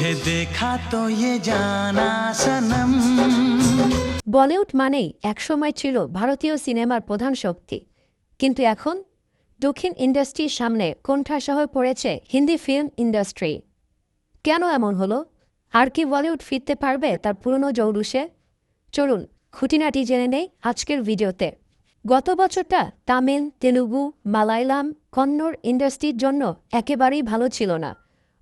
तुझे देखा तो ये जाना सनम। বলিউড মানেই একসময় ছিল ভারতীয় সিনেমার প্রধান শক্তি, কিন্তু এখন দক্ষিণ ইন্ডাস্ট্রির সামনে কোণঠাসা হয়ে পড়েছে হিন্দি ফিল্ম ইন্ডাস্ট্রি। কেন এমন হলো? আর কি বলিউড ফিরতে পারবে তার পুরনো জৌলুসে? চলুন খুঁটিনাটি জেনে নেই আজকের ভিডিওতে। গত বছরটা তামিল, তেলুগু, মালায়ালাম, কন্নড় ইন্ডাস্ট্রির জন্য একেবারেই ভালো ছিল না।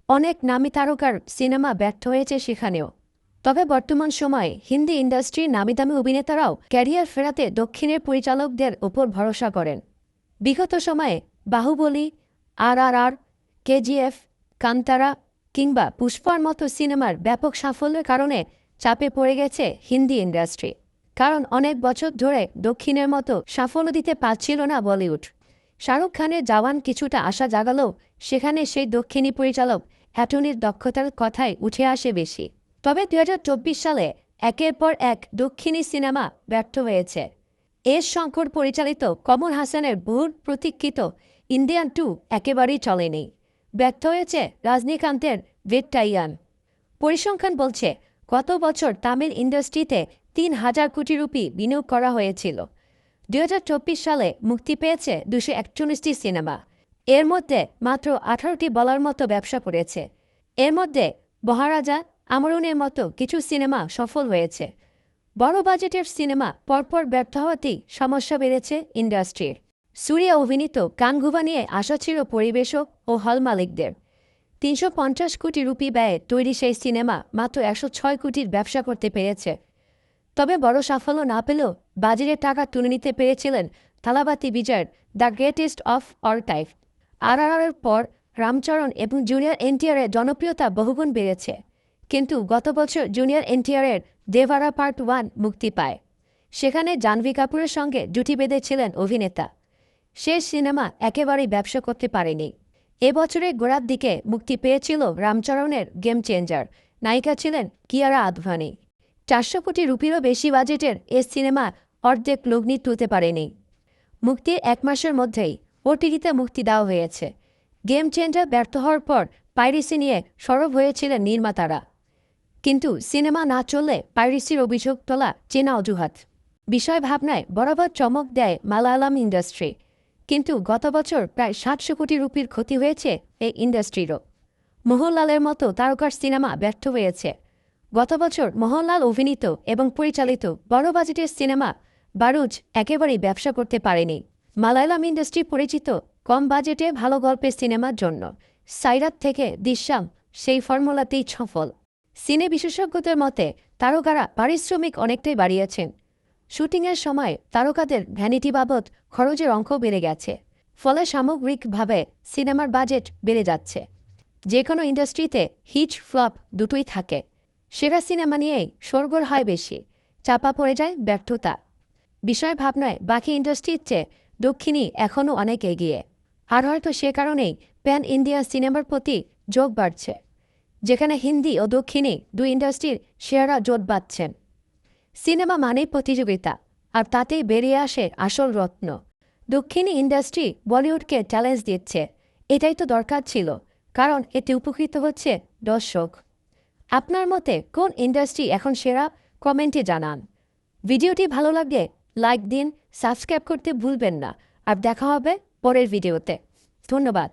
অনেক নামী তারকার সিনেমা ব্যর্থ হয়েছে সেখানেও। তবে বর্তমান সময়ে হিন্দি ইন্ডাস্ট্রির নামিদামি অভিনেতারাও ক্যারিয়ার ফেরাতে দক্ষিণের পরিচালকদের ওপর ভরসা করেন। বিগত সময়ে বাহুবলী, RRR, KGF, কান্তারা কিংবা পুষ্পার মতো সিনেমার ব্যাপক সাফল্যের কারণে চাপে পড়ে গেছে হিন্দি ইন্ডাস্ট্রি। কারণ অনেক বছর ধরে দক্ষিণের মতো সাফল্য দিতে পারছিল না বলিউড। শাহরুখ খানের জওয়ান কিছুটা আশা জাগালেও সেখানে সেই দক্ষিণী পরিচালক হ্যাটনির দক্ষতার কথাই উঠে আসে বেশি। তবে 2024 সালে একের পর এক দক্ষিণী সিনেমা ব্যর্থ হয়েছে। এস শঙ্কর পরিচালিত কমল হাসানের বহু প্রতীক্ষিত ইন্ডিয়ান 2 একেবারেই চলেনি। ব্যর্থ হয়েছে রজনীকান্তের ভেট্টাইয়ান। পরিসংখ্যান বলছে গত বছর তামিল ইন্ডাস্ট্রিতে 3,000 কোটি রুপি বিনিয়োগ করা হয়েছিল। 2024 সালে মুক্তি পেয়েছে 241টি সিনেমা। এর মধ্যে মাত্র 18টি বলার মতো ব্যবসা করেছে। এর মধ্যে মহারাজা, আমরুনের মতো কিছু সিনেমা সফল হয়েছে। বড় বাজেটের সিনেমা পরপর ব্যর্থ হওয়াতেই সমস্যা বেড়েছে ইন্ডাস্ট্রির। সূর্যা অভিনীত কানগুভা নিয়ে আশা ছিল পরিবেশক ও হল মালিকদের। 350 কোটি রুপি ব্যয়ে তৈরি সেই সিনেমা মাত্র 106 কোটির ব্যবসা করতে পেরেছে। তবে বড় সাফল্য না পেলেও বাজারের টাকা তুলে নিতে পেরেছিলেন থালাবাতি বিজয়ের the greatest of all time. RRRের পর রামচরণ এবং জুনিয়র NTRের জনপ্রিয়তা বহুগুণ বেড়েছে। কিন্তু গত বছর জুনিয়র NTRের দেভারা পার্ট 1 মুক্তি পায়। সেখানে জাহ্নবী কাপুরের সঙ্গে জুটি বেঁধেছিলেন অভিনেতা। শেষ সিনেমা একেবারেই ব্যবসা করতে পারেনি। এবছরের গোড়ার দিকে মুক্তি পেয়েছিল রামচরণের গেম চেঞ্জার। নায়িকা ছিলেন কিয়ারা আদভানি। 400 কোটি রুপিরও বেশি বাজেটের এ সিনেমা অর্ধেক লগ্নি তুলতে পারেনি। মুক্তির 1 মাসের মধ্যেই OTTতে মুক্তি দেওয়া হয়েছে। গেম চেঞ্জার ব্যর্থ হওয়ার পর পাইরেসি নিয়ে সরব হয়েছিলেন নির্মাতারা। কিন্তু সিনেমা না চললে পাইরেসির অভিযোগ তোলা চেনা অজুহাত। বিষয় ভাবনায় বরাবর চমক দেয় মালায়ালাম ইন্ডাস্ট্রি। কিন্তু গত বছর প্রায় 700 কোটি রুপির ক্ষতি হয়েছে এই ইন্ডাস্ট্রিরও। মোহনলালের মতো তারকার সিনেমা ব্যর্থ হয়েছে। গত বছর মোহনলাল অভিনীত এবং পরিচালিত বড় বাজেটের সিনেমা বারুজ একেবারেই ব্যবসা করতে পারেনি। মালায়ালাম ইন্ডাস্ট্রি পরিচিত কম বাজেটে ভালো গল্পের সিনেমার জন্য। সাইরাত থেকে দৃশ্যম সেই ফর্মুলাতেই সফল। সিনে বিশেষজ্ঞদের মতে তারকারা পারিশ্রমিক অনেকটাই বাড়িয়েছেন। শুটিংয়ের সময় তারকাদের ভ্যানিটি বাবদ খরচের অঙ্ক বেড়ে গেছে। ফলে সামগ্রিকভাবে সিনেমার বাজেট বেড়ে যাচ্ছে। যে কোনো ইন্ডাস্ট্রিতে হিট ফ্লপ দুটোই থাকে। সেরা সিনেমা নিয়েই শোরগোল হয় বেশি, চাপা পড়ে যায় ব্যর্থতা। বিষয় ভাবনায় বাকি ইন্ডাস্ট্রির চেয়ে দক্ষিণী এখনও অনেক এগিয়ে। আর হয়তো সে কারণেই প্যান ইন্ডিয়া সিনেমার প্রতি যোগ বাড়ছে, যেখানে হিন্দি ও দক্ষিণী দুই ইন্ডাস্ট্রির শেয়াররা জোট বাঁধছেন। সিনেমা মানেই প্রতিযোগিতা, আর তাতেই বেরিয়ে আসে আসল রত্ন। দক্ষিণী ইন্ডাস্ট্রি বলিউডকে চ্যালেঞ্জ দিচ্ছে। এটাই তো দরকার ছিল, কারণ এতে উপকৃত হচ্ছে দর্শক। আপনার মতে কোন ইন্ডাস্ট্রি এখন সেরা? কমেন্টে জানান। ভিডিওটি ভালো লাগলে লাইক দিন, সাবস্ক্রাইব করতে ভুলবেন না। আর দেখা হবে পরের ভিডিওতে। ধন্যবাদ।